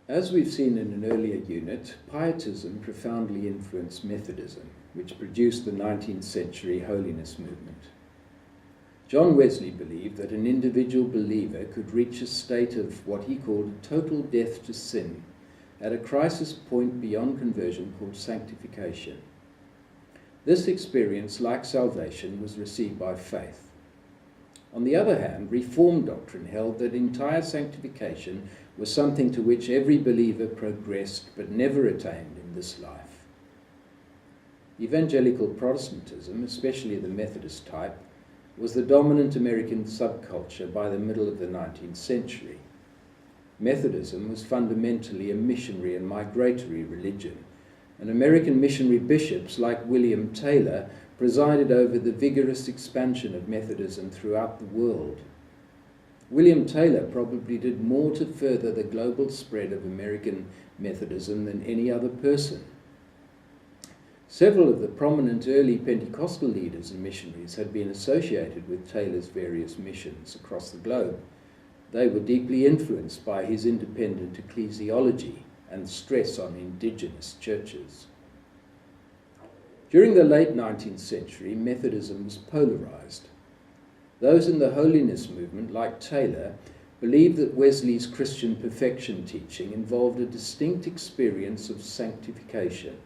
As we've seen in an earlier unit, Pietism profoundly influenced Methodism, which produced the 19th century Holiness movement. John Wesley believed that an individual believer could reach a state of what he called total death to sin at a crisis point beyond conversion called sanctification. This experience, like salvation, was received by faith. On the other hand, Reformed doctrine held that entire sanctification was something to which every believer progressed but never attained in this life. Evangelical Protestantism, especially the Methodist type, was the dominant American subculture by the middle of the 19th century. Methodism was fundamentally a missionary and migratory religion, and American missionary bishops like William Taylor presided over the vigorous expansion of Methodism throughout the world. William Taylor probably did more to further the global spread of American Methodism than any other person. Several of the prominent early Pentecostal leaders and missionaries had been associated with Taylor's various missions across the globe. They were deeply influenced by his independent ecclesiology and stress on indigenous churches. During the late 19th century, Methodism was polarized. Those in the Holiness movement, like Taylor, believed that Wesley's Christian perfection teaching involved a distinct experience of sanctification,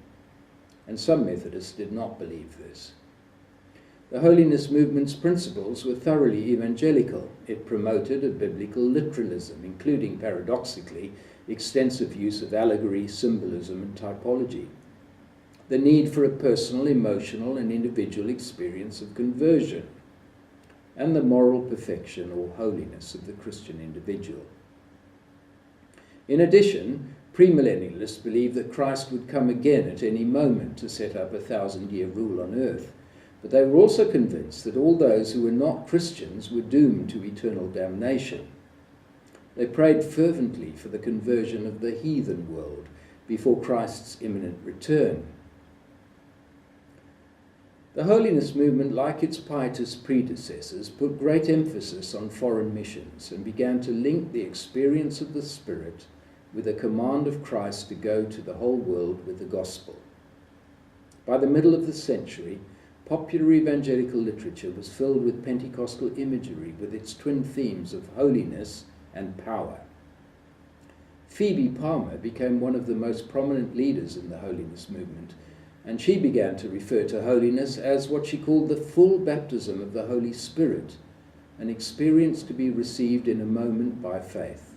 and some Methodists did not believe this. The Holiness movement's principles were thoroughly evangelical. It promoted a biblical literalism, including, paradoxically, extensive use of allegory, symbolism, and typology. The need for a personal, emotional, and individual experience of conversion, and the moral perfection or holiness of the Christian individual. In addition, premillennialists believed that Christ would come again at any moment to set up a 1,000-year rule on earth, but they were also convinced that all those who were not Christians were doomed to eternal damnation. They prayed fervently for the conversion of the heathen world before Christ's imminent return. The Holiness movement, like its pietist predecessors, put great emphasis on foreign missions and began to link the experience of the Spirit with a command of Christ to go to the whole world with the gospel. By the middle of the century, popular evangelical literature was filled with Pentecostal imagery with its twin themes of holiness and power. Phoebe Palmer became one of the most prominent leaders in the Holiness movement, and she began to refer to holiness as what she called the full baptism of the Holy Spirit, an experience to be received in a moment by faith.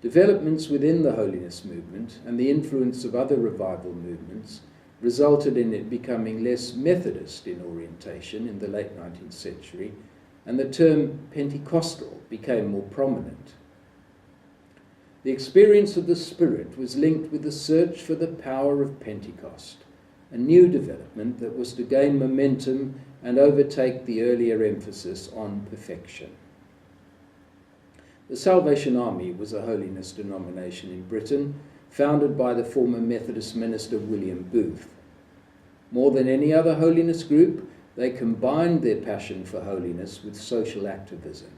Developments within the Holiness movement and the influence of other revival movements resulted in it becoming less Methodist in orientation in the late 19th century, and the term Pentecostal became more prominent. The experience of the Spirit was linked with the search for the power of Pentecost, a new development that was to gain momentum and overtake the earlier emphasis on perfection. The Salvation Army was a holiness denomination in Britain, founded by the former Methodist minister William Booth. More than any other holiness group, they combined their passion for holiness with social activism.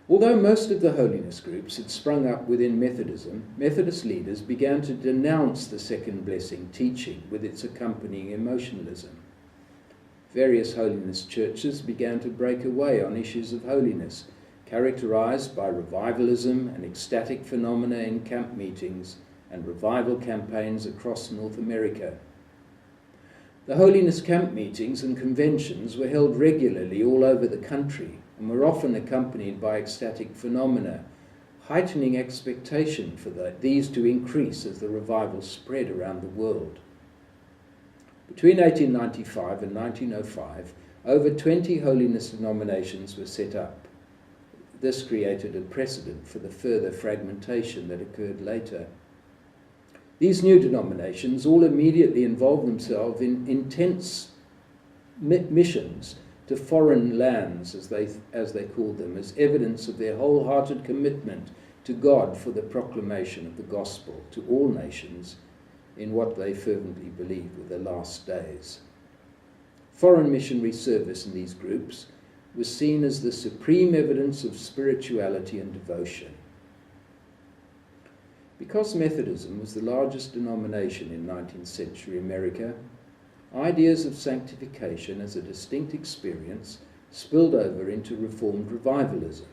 Although most of the holiness groups had sprung up within Methodism, Methodist leaders began to denounce the second blessing teaching with its accompanying emotionalism. Various holiness churches began to break away on issues of holiness, characterized by revivalism and ecstatic phenomena in camp meetings and revival campaigns across North America. The holiness camp meetings and conventions were held regularly all over the country and were often accompanied by ecstatic phenomena, heightening expectation for these to increase as the revival spread around the world. Between 1895 and 1905, over 20 holiness denominations were set up. This created a precedent for the further fragmentation that occurred later. These new denominations all immediately involved themselves in intense missions to foreign lands, as they called them, as evidence of their wholehearted commitment to God for the proclamation of the gospel to all nations in what they fervently believed were the last days. Foreign missionary service in these groups was seen as the supreme evidence of spirituality and devotion. Because Methodism was the largest denomination in 19th century America, ideas of sanctification as a distinct experience spilled over into Reformed revivalism.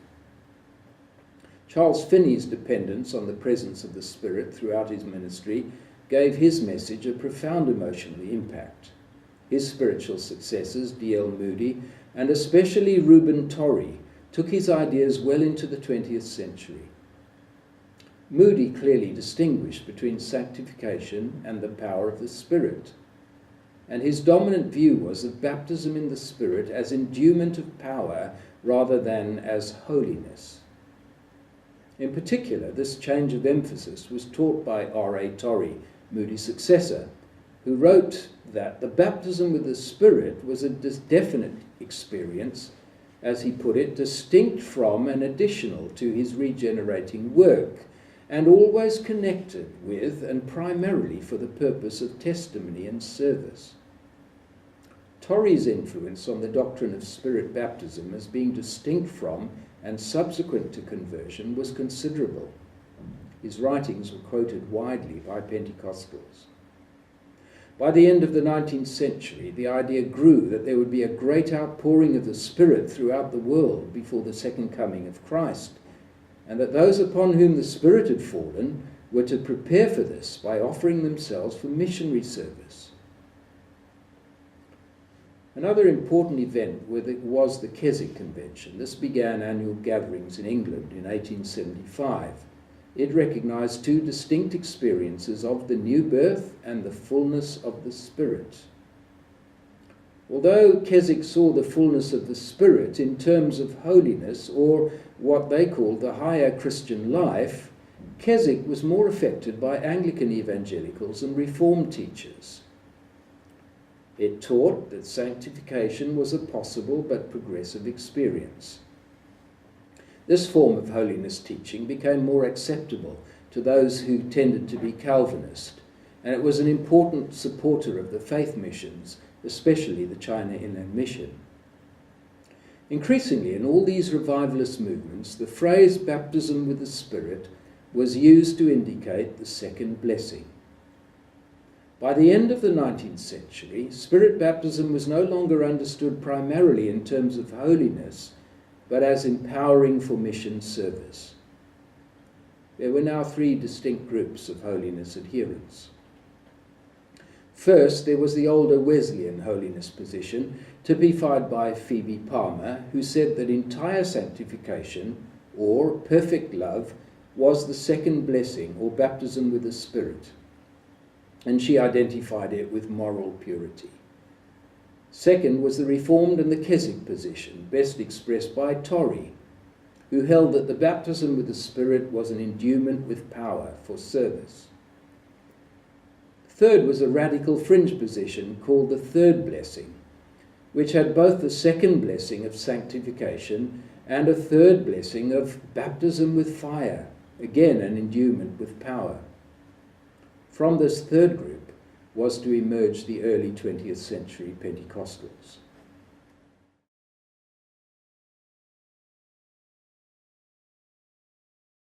Charles Finney's dependence on the presence of the Spirit throughout his ministry gave his message a profound emotional impact. His spiritual successors, D.L. Moody, and especially Reuben Torrey, took his ideas well into the 20th century. Moody clearly distinguished between sanctification and the power of the Spirit, and his dominant view was of baptism in the Spirit as endowment of power rather than as holiness. In particular, this change of emphasis was taught by R.A. Torrey, Moody's successor, who wrote that the baptism with the Spirit was a definite experience, as he put it, distinct from and additional to his regenerating work, and always connected with and primarily for the purpose of testimony and service. Torrey's influence on the doctrine of Spirit baptism as being distinct from and subsequent to conversion was considerable. His writings were quoted widely by Pentecostals. By the end of the 19th century, the idea grew that there would be a great outpouring of the Spirit throughout the world before the second coming of Christ, and that those upon whom the Spirit had fallen were to prepare for this by offering themselves for missionary service. Another important event was the Keswick Convention. This began annual gatherings in England in 1875. It recognized two distinct experiences of the new birth and the fullness of the Spirit. Although Keswick saw the fullness of the Spirit in terms of holiness, or what they called the higher Christian life, Keswick was more affected by Anglican evangelicals and Reformed teachers. It taught that sanctification was a possible but progressive experience. This form of holiness teaching became more acceptable to those who tended to be Calvinist, and it was an important supporter of the faith missions, especially the China Inland Mission. Increasingly, in all these revivalist movements, the phrase baptism with the Spirit was used to indicate the second blessing. By the end of the 19th century, Spirit baptism was no longer understood primarily in terms of holiness, but as empowering for mission service. There were now three distinct groups of holiness adherents. First, there was the older Wesleyan holiness position, typified by Phoebe Palmer, who said that entire sanctification, or perfect love, was the second blessing, or baptism with the Spirit, and she identified it with moral purity. Second was the Reformed and the Keswick position, best expressed by Torrey, who held that the baptism with the Spirit was an endowment with power for service. Third was a radical fringe position called the third blessing, which had both the second blessing of sanctification and a third blessing of baptism with fire, again an endowment with power. From this third group was to emerge the early 20th century Pentecostals.